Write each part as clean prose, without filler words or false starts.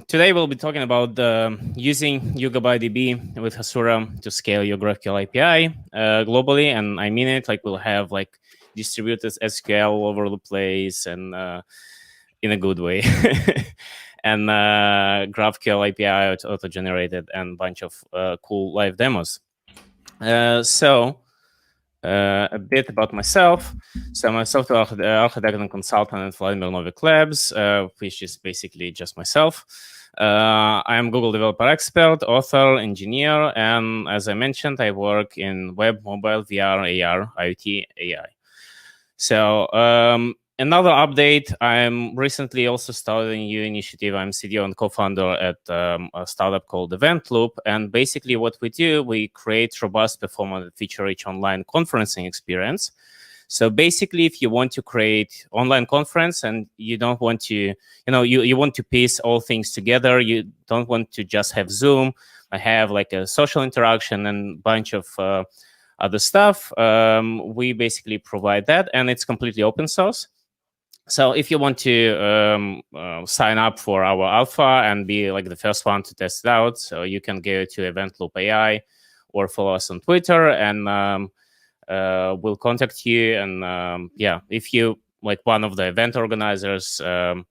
Today we'll be talking about using YugabyteDB with Hasura to scale your GraphQL API globally, and I mean it. Like we'll have like distributed SQL all over the place, and in a good way, and GraphQL API auto-generated, and a bunch of cool live demos. A bit about myself. So I'm a software architect and consultant at Vladimir Novick Labs, which is basically just myself. I am Google developer expert, author, engineer, and as I mentioned, I work in web, mobile, VR, AR, IoT, AI. So another update, I'm recently also started a new initiative. I'm CTO and co-founder at a startup called Event Loop. And basically what we do, we create robust, performant, feature-rich online conferencing experience. So basically, if you want to create online conference and you don't want to, you want to piece all things together, you don't want to just have Zoom, I have like a social interaction and bunch of other stuff, we basically provide that, and it's completely open source. So if you want to sign up for our alpha and be like the first one to test it out, so you can go to Event Loop AI or follow us on Twitter, and we'll contact you. And yeah, if you like one of the event organizers or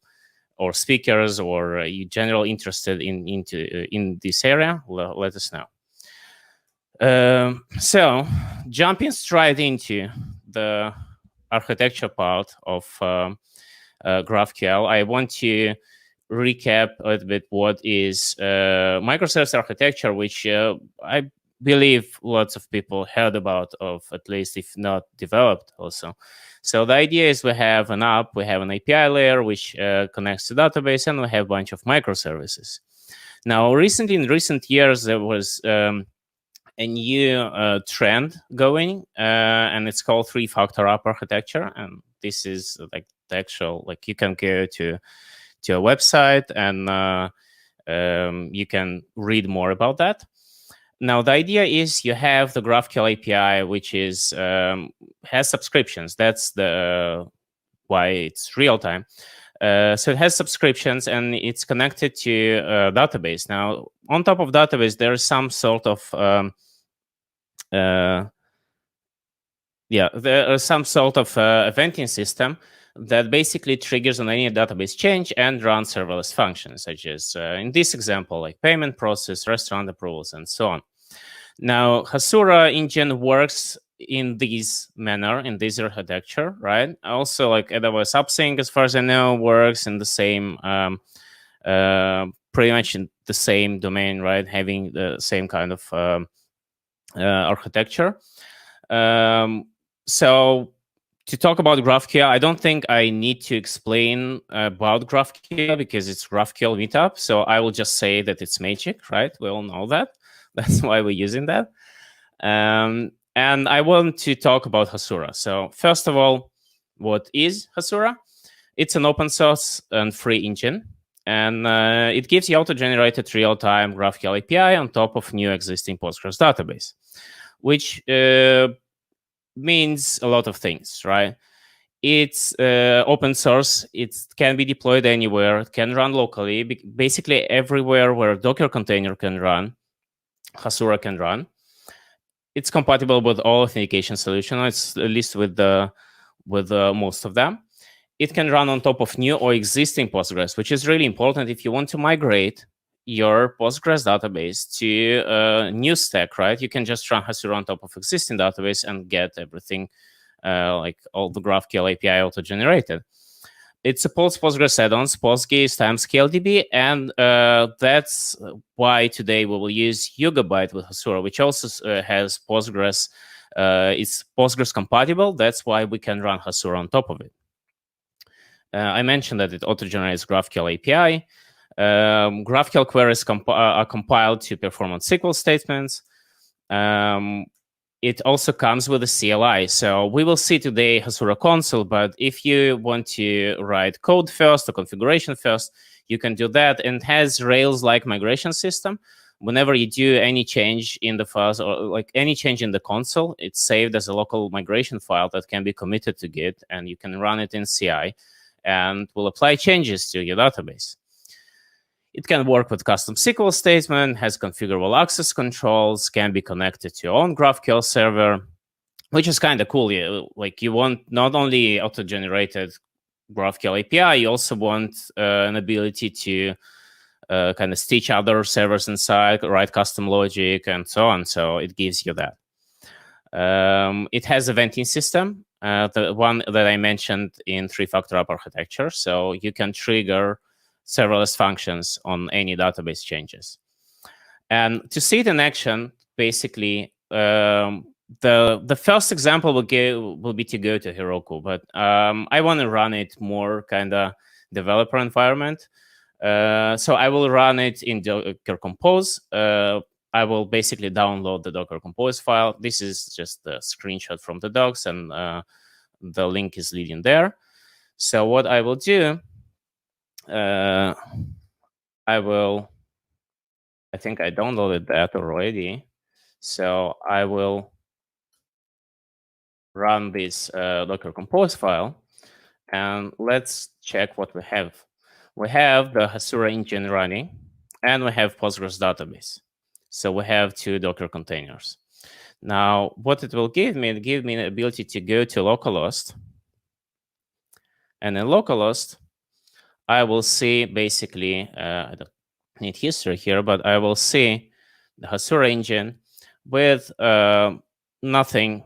speakers, or you generally interested in this area, let us know. So jumping straight into the architecture part of GraphQL, I want to recap a little bit what is microservice architecture, which I believe lots of people heard about, of at least if not developed also. So the idea is we have an app, we have an API layer which connects to database, and we have a bunch of microservices. Now, recently, in recent years, there was a new trend going, and it's called three-factor app architecture. And this is like the actual, like you can go to a website and you can read more about that. Now, the idea is you have the GraphQL API, which is has subscriptions. That's the why it's real time. So it has subscriptions, and it's connected to a database. Now, on top of database, there is some sort of there is some sort of eventing system that basically triggers on any database change and runs serverless functions, such as in this example, like payment process, restaurant approvals, and so on. Now, Hasura engine works in this manner, in this architecture, right? Also, like AWS AppSync, as far as I know, works in the same, pretty much in the same domain, right? Having the same kind of architecture. So to talk about GraphQL, I don't think I need to explain about GraphQL because it's GraphQL meetup. So I will just say that it's magic, right? We all know that. That's why we're using that. And I want to talk about Hasura. So first of all, what is Hasura? It's an open source and free engine. And it gives you auto-generated real-time GraphQL API on top of new existing Postgres database, which means a lot of things, right? It's open source. It can be deployed anywhere. It can run locally. Basically, everywhere where a Docker container can run, Hasura can run. It's compatible with all authentication solutions, at least with most of them. It can run on top of new or existing Postgres, which is really important if you want to migrate your Postgres database to a new stack, right? You can just run Hasura on top of existing database and get everything like all the GraphQL API auto-generated. It supports Postgres add-ons, PostGIS, TimescaleDB, and that's why today we will use Yugabyte with Hasura, which also has Postgres. It's Postgres compatible. That's why we can run Hasura on top of it. I mentioned that it auto-generates GraphQL API. GraphQL queries are compiled to performant SQL statements. It also comes with a CLI. So we will see today Hasura console, but if you want to write code first or configuration first, you can do that. And it has Rails-like migration system. Whenever you do any change in the files or like any change in the console, it's saved as a local migration file that can be committed to Git, and you can run it in CI and will apply changes to your database. It can work with custom SQL statement, has configurable access controls, can be connected to your own GraphQL server, which is kind of cool. Like you want not only auto-generated GraphQL API, you also want an ability to kind of stitch other servers inside, write custom logic, and so on. So it gives you that. It has a venting system, the one that I mentioned in three-factor app architecture. So you can trigger serverless functions on any database changes. And to see it in action, basically, the first example will be to go to Heroku, but I want to run it more kind of developer environment. So I will run it in Docker Compose. I will basically download the Docker Compose file. This is just the screenshot from the docs, and the link is leading there. So what I will do, I think I downloaded that already. So I will run this Docker Compose file, and let's check what we have. We have the Hasura engine running, and we have Postgres database. So we have 2 Docker containers. Now, what it will give me, the ability to go to localhost. And in localhost, I will see basically, I don't need history here, but I will see the Hasura engine with nothing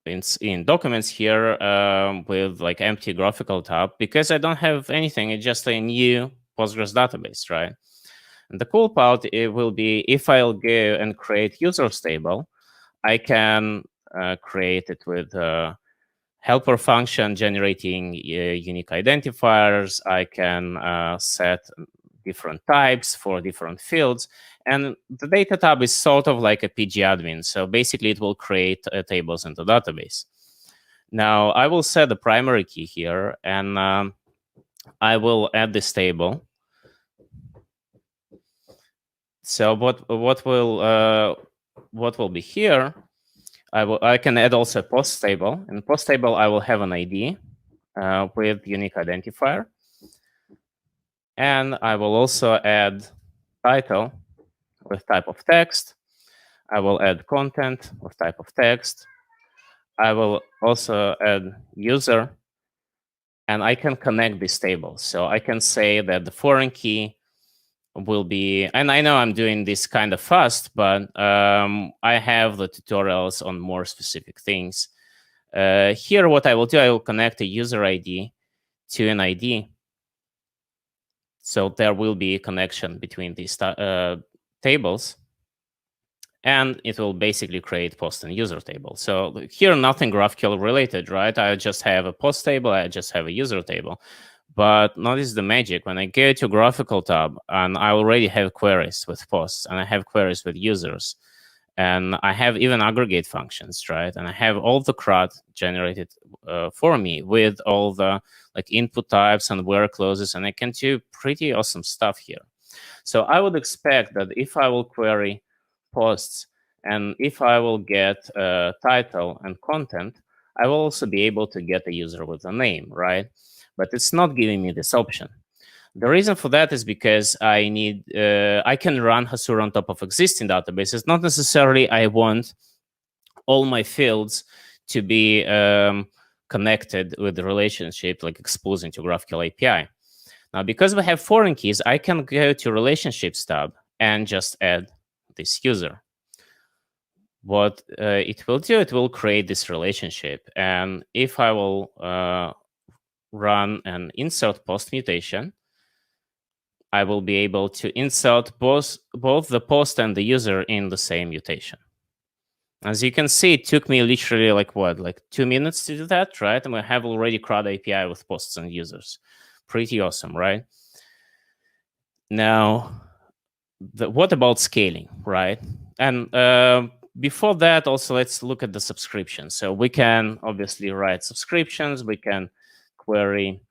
in documents here, with like empty graphical tab, because I don't have anything. It's just a new Postgres database, right? And the cool part, it will be if I'll go and create users table, I can create it with helper function generating unique identifiers. I can set different types for different fields. And the data tab is sort of like a pgadmin. So basically, it will create tables in the database. Now, I will set the primary key here, and I will add this table. So what will be here? I can add also a post table. In post table, I will have an ID with unique identifier, and I will also add title with type of text. I will add content with type of text. I will also add user, and I can connect these tables. So I can say that the foreign key will be, and I know I'm doing this kind of fast, but I have the tutorials on more specific things. Here, what I will do, I will connect a user ID to an ID. So there will be a connection between these tables, and it will basically create post and user table. So here, nothing GraphQL related, right? I just have a post table, I just have a user table. But notice the magic. When I go to graphical tab, and I already have queries with posts, and I have queries with users, and I have even aggregate functions, right? And I have all the CRUD generated for me with all the like input types and where clauses, and I can do pretty awesome stuff here. So I would expect that if I will query posts, and if I will get title and content, I will also be able to get a user with a name, right? But it's not giving me this option. The reason for that is because I can run Hasura on top of existing databases. Not necessarily I want all my fields to be connected with the relationship, like exposing to GraphQL API. Now, because we have foreign keys, I can go to Relationships tab and just add this user. What it will do, it will create this relationship. And if I will run an insert post mutation, I will be able to insert both the post and the user in the same mutation. As you can see, it took me literally like 2 minutes to do that, right? And I have already CRUD API with posts and users. Pretty awesome, right? Now, what about scaling, right? And before that, also, let's look at the subscriptions. So we can obviously write subscriptions. We can query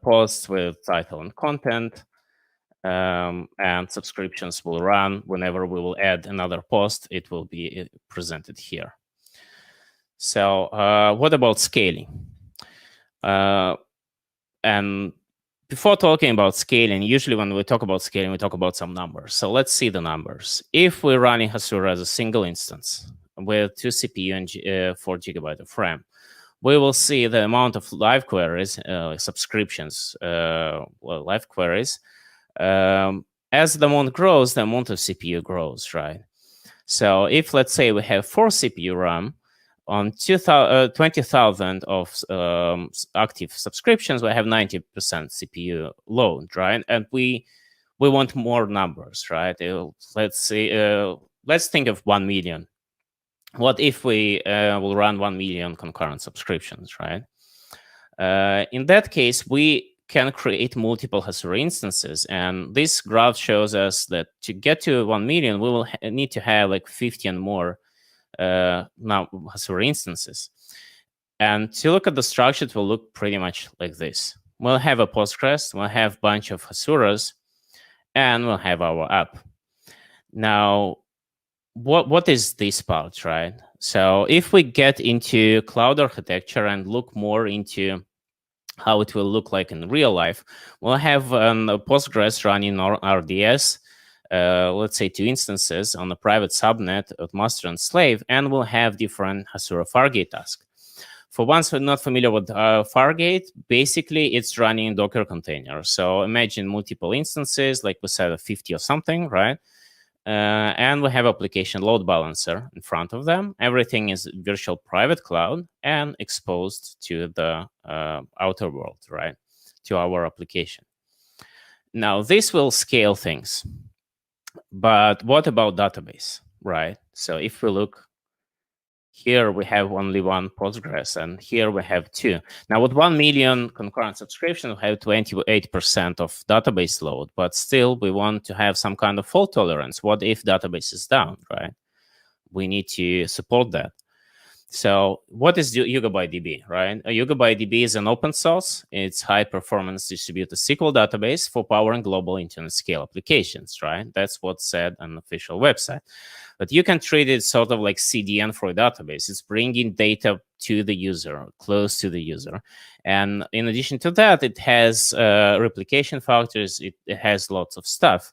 posts with title and content, and subscriptions will run whenever we will add another post. It will be presented here. So what about scaling? And before talking about scaling, usually when we talk about scaling, we talk about some numbers. So let's see the numbers. If we're running Hasura as a single instance with 2 CPU and 4 GB of RAM, we will see the amount of live queries, subscriptions, live queries. As the amount grows, the amount of CPU grows, right? So if, let's say, we have 4 CPU RAM, on 20,000 of active subscriptions, we have 90% CPU load, right? And we want more numbers, right? Let's say, let's think of 1 million. What if we will run 1 million concurrent subscriptions, right? In that case, we can create multiple Hasura instances. And this graph shows us that to get to 1 million, we will need to have like 50 and more now Hasura instances. And to look at the structure, it will look pretty much like this. We'll have a Postgres, we'll have a bunch of Hasuras, and we'll have our app. Now, what is this part, right? So if we get into cloud architecture and look more into how it will look like in real life, we'll have a Postgres running RDS, let's say 2 instances on a private subnet of master and slave, and we'll have different Hasura Fargate tasks. For ones who are not familiar with Fargate, basically it's running Docker container. So imagine multiple instances, like we said, 50 or something, right? And we have application load balancer in front of them. Everything is virtual private cloud and exposed to the outer world, right? To our application. Now, this will scale things. But what about database, right? So if we look here, we have only 1 Postgres, and here we have 2. Now, with 1 million concurrent subscriptions, we have 28% of database load, but still we want to have some kind of fault tolerance. What if database is down, right? We need to support that. So what is YugabyteDB, right? YugabyteDB is an open source. It's high-performance distributed SQL database for powering global internet-scale applications, right? That's what's said on the official website. But you can treat it sort of like CDN for a database. It's bringing data to the user, close to the user. And in addition to that, it has replication factors. It has lots of stuff.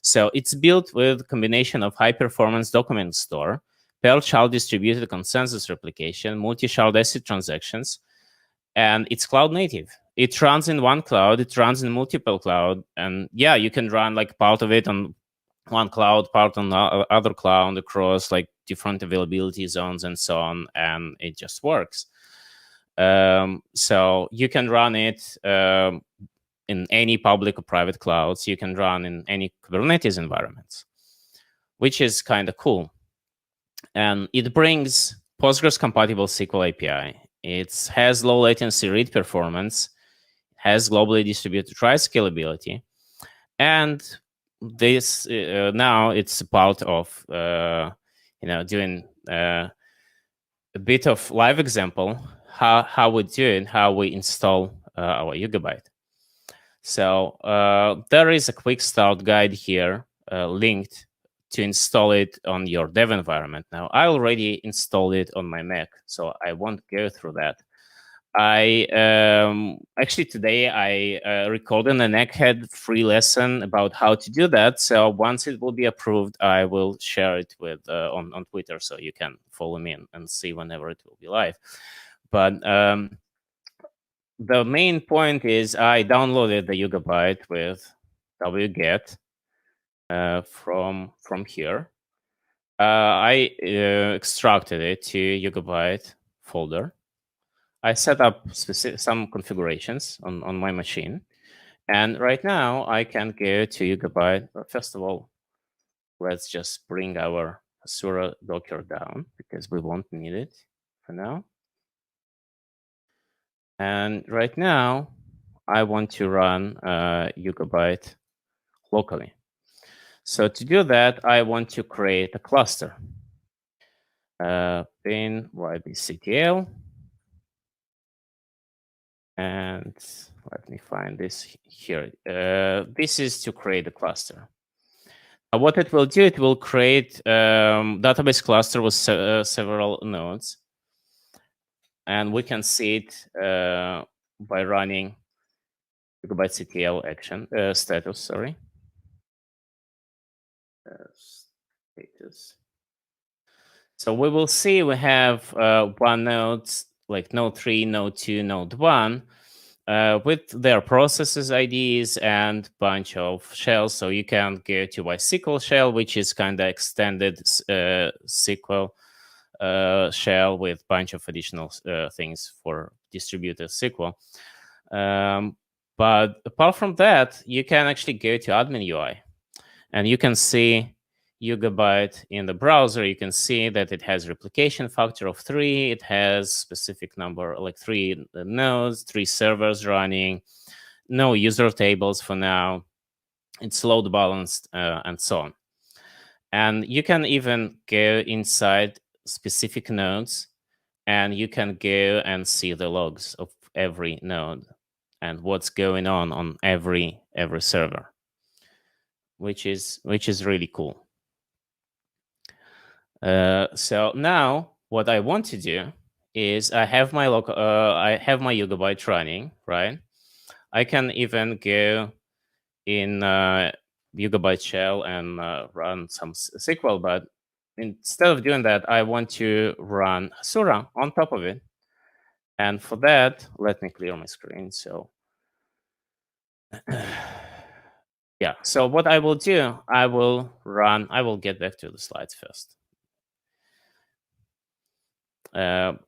So it's built with a combination of high-performance document store, per-child distributed consensus replication, multi-shard ACID transactions, and it's cloud native. It runs in one cloud, it runs in multiple cloud, and yeah, you can run like part of it on one cloud, part on the other cloud across like different availability zones and so on, and it just works. So you can run it in any public or private clouds. You can run in any Kubernetes environments, which is kind of cool. And it brings Postgres-compatible SQL API. It has low latency read performance, has globally distributed trie scalability, and this now it's part of doing a bit of live example how we do it, how we install our Yugabyte. So there is a quick start guide here linked to install it on your dev environment. Now, I already installed it on my Mac, so I won't go through that. I actually today I recorded an Egghead free lesson about how to do that. So once it will be approved, I will share it with on Twitter, so you can follow me and see whenever it will be live. But the main point is I downloaded the Yugabyte with wget from here. I extracted it to Yugabyte folder. I set up some configurations on my machine. And right now, I can go to Yugabyte. First of all, let's just bring our Hasura Docker down, because we won't need it for now. And right now, I want to run Yugabyte locally. So to do that, I want to create a cluster. Bin ybctl. And let me find this here. This is to create a cluster. What it will do, it will create database cluster with several nodes. And we can see it by running yugabytectl action status. Sorry, status. So we will see we have one node, like node 3, node 2, node 1, with their processes IDs and bunch of shells. So you can go to MySQL shell, which is kind of extended SQL shell with bunch of additional things for distributed SQL. But apart from that, you can actually go to admin UI, and you can see Yugabyte in the browser. You can see that it has replication factor of 3. It has specific number, like 3 nodes, 3 servers running, no user tables for now. It's load balanced and so on. And you can even go inside specific nodes, and you can go and see the logs of every node and what's going on every server, which is really cool. So now what I want to do is I have my Yugabyte running, right? I can even go in Yugabyte shell and run some SQL, but instead of doing that, I want to run Hasura on top of it. And for that, let me clear my screen. So yeah, so what I will do, I will get back to the slides first. And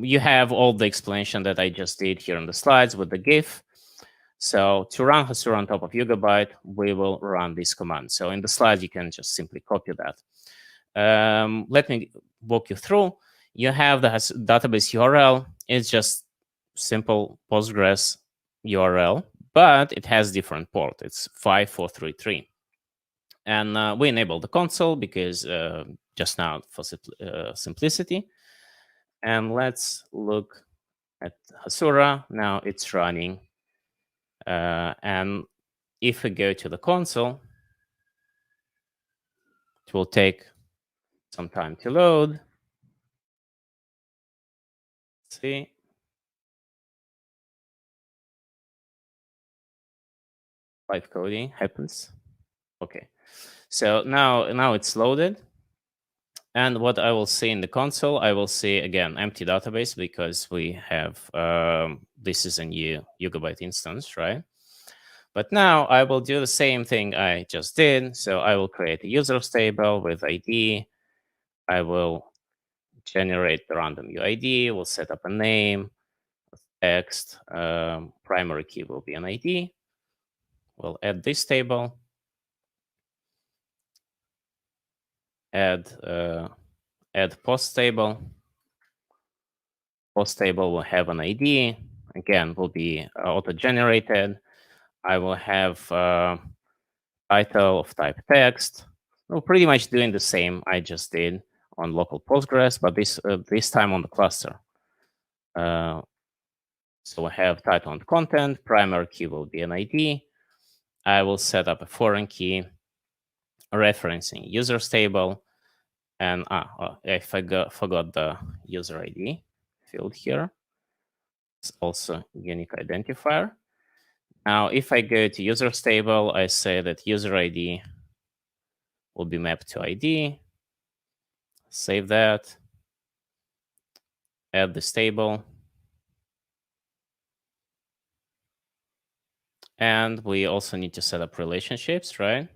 you have all the explanation that I just did here on the slides with the GIF. So to run Hasura on top of Yugabyte, we will run this command. So in the slides, you can just simply copy that. Let me walk you through. You have the database URL. It's just simple Postgres URL, but it has different port. It's 5433. And we enable the console because just now for simplicity. And let's look at Hasura. Now it's running. And if we go to the console, it will take some time to load. Let's see. Live coding happens. Okay. So now it's loaded. And what I will see in the console, I will see, again, empty database because we have, this is a new Yugabyte instance, right? But now I will do the same thing I just did. So I will create a users table with ID. I will generate the random UID. We'll set up a name, text. Primary key will be an ID. We'll add this table. Add post table. Post table will have an ID. Again, will be auto-generated. I will have title of type text. We're pretty much doing the same I just did on local Postgres, but this time on the cluster. So I have title and content. Primary key will be an ID. I will set up a foreign key referencing users table. And I forgot the user ID field here. It's also unique identifier. Now, if I go to users table, I say that user ID will be mapped to ID. Save that. Add this table. And we also need to set up relationships, right?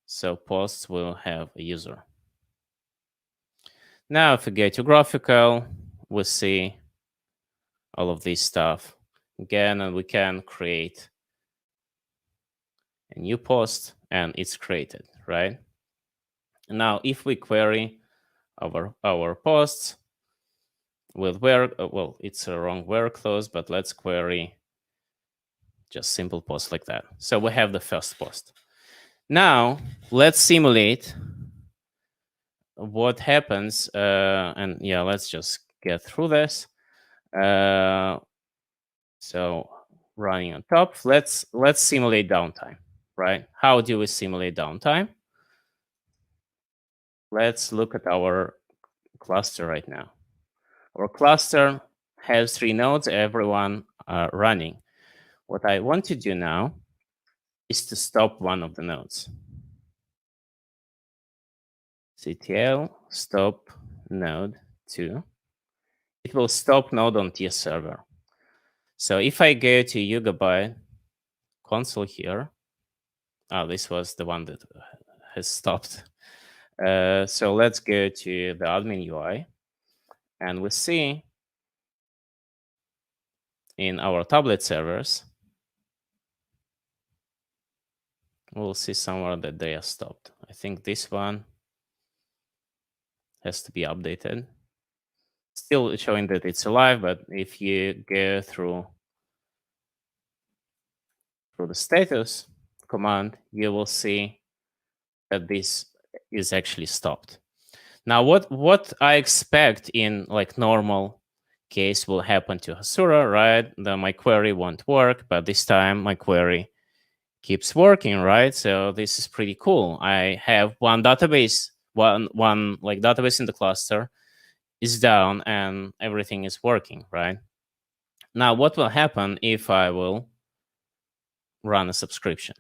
So posts will have a user. Now, if we go to GraphQL, we see all of this stuff again, and we can create a new post, and it's created, right? Now, if we query our posts with where, well, it's a wrong where clause, but let's query just simple post like that. So we have the first post. Now, let's simulate what happens, and yeah, let's just get through this. So running on top, let's simulate downtime, right? How do we simulate downtime? Let's look at our cluster right now. Our cluster has 3 nodes, everyone running. What I want to do now is to stop one of the nodes. ctl stop node 2. It will stop node on TS server. So if I go to Yugabyte console here, this was the one that has stopped. So let's go to the admin UI, and we see in our tablet servers, we'll see somewhere that they are stopped. I think this one has to be updated. Still showing that it's alive, but if you go through the status command, you will see that this is actually stopped. Now, what I expect in like normal case will happen to Hasura, right? My query won't work, but this time my query keeps working, right? So this is pretty cool. I have one database, one like database in the cluster is down and everything is working, right? Now, what will happen if I will run a subscription?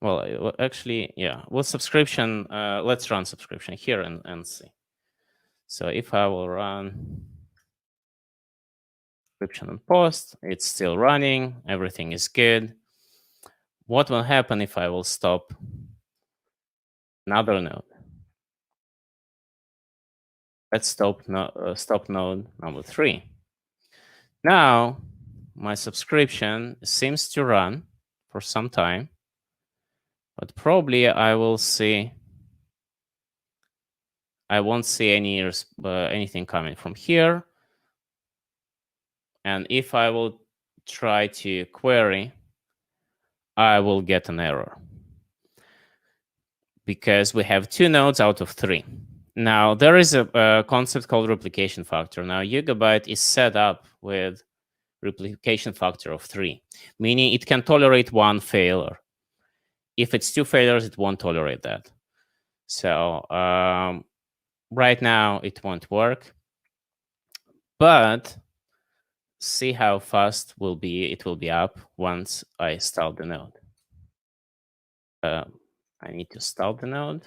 Well, actually, yeah, with subscription, let's run subscription here and see. So if I will run subscription and post, it's still running, everything is good. What will happen if I will stop another node? Let's stop node number 3. Now, my subscription seems to run for some time, but probably I won't see anything coming from here. And if I will try to query, I will get an error because we have 2 nodes out of 3. Now, there is a concept called replication factor. Now, Yugabyte is set up with replication factor of 3, meaning it can tolerate 1 failure. If it's 2 failures, it won't tolerate that. So right now, it won't work. But see how fast it will be up once I start the node. I need to start the node.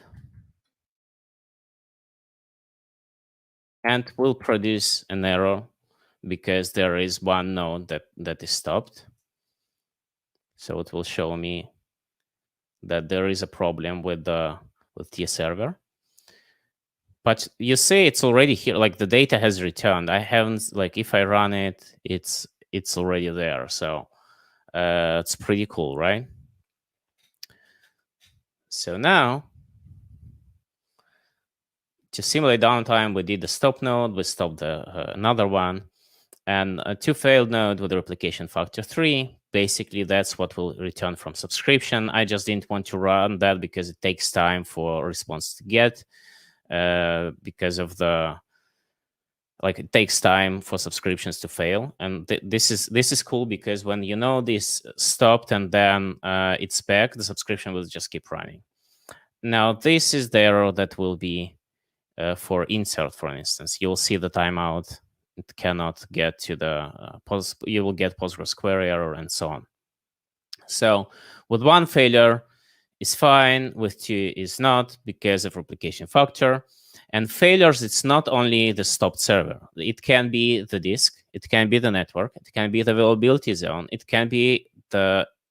And will produce an error because there is 1 node that is stopped. So it will show me that there is a problem with TS server. But you see it's already here, like the data has returned. I haven't, like if I run it, it's already there. So it's pretty cool, right? So now, to simulate downtime, we did the stop node, we stopped another one, and a 2 failed node with the replication factor 3. Basically, that's what will return from subscription. I just didn't want to run that because it takes time for response to get, because of it takes time for subscriptions to fail. And this is cool because when you know this stopped and then it's back, the subscription will just keep running. Now, this is the error that will be for insert, for instance. You'll see the timeout. It cannot get to the you will get Postgres query error and so on. So with 1 failure is fine, with 2 is not because of replication factor. And failures, it's not only the stopped server. It can be the disk, it can be the network, it can be the availability zone, it can be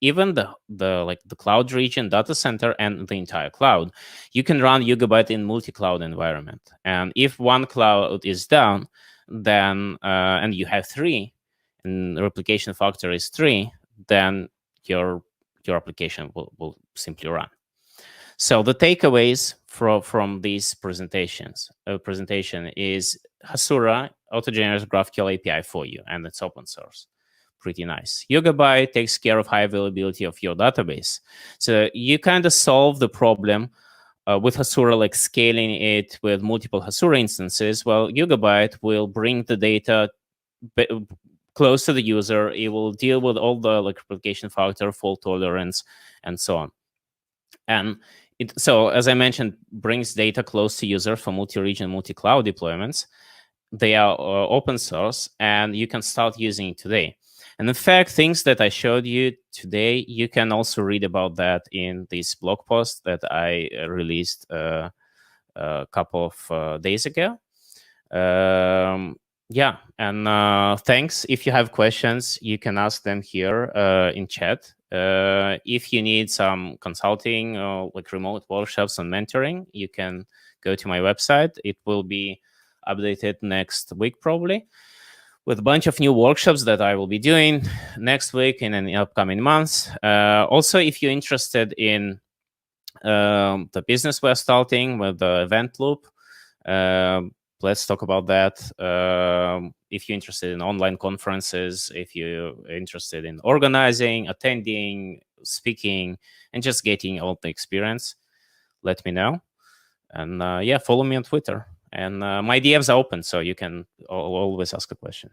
even the cloud region, data center, and the entire cloud. You can run Yugabyte in multi-cloud environment. And if 1 cloud is down, then and you have 3, and the replication factor is 3, then your application will simply run. So the takeaways from these presentation is Hasura auto-generates GraphQL API for you, and it's open source. Pretty nice. Yugabyte takes care of high availability of your database. So you kind of solve the problem with Hasura, like scaling it with multiple Hasura instances. Well, Yugabyte will bring the data close to the user. It will deal with all the replication factor, fault tolerance, and so on. And so, as I mentioned, brings data close to user for multi-region, multi-cloud deployments. they are open source, and you can start using it today. And in fact, things that I showed you today, you can also read about that in this blog post that I released a couple of days ago. Yeah, and thanks. If you have questions, you can ask them here in chat. If you need some consulting, like remote workshops and mentoring, you can go to my website. It will be updated next week probably, with a bunch of new workshops that I will be doing next week and in the upcoming months. Also, if you're interested in the business we're starting with the event loop, let's talk about that. If you're interested in online conferences, if you're interested in organizing, attending, speaking, and just getting all the experience, let me know. And yeah, follow me on Twitter. And my DMs are open, so you can always ask a question.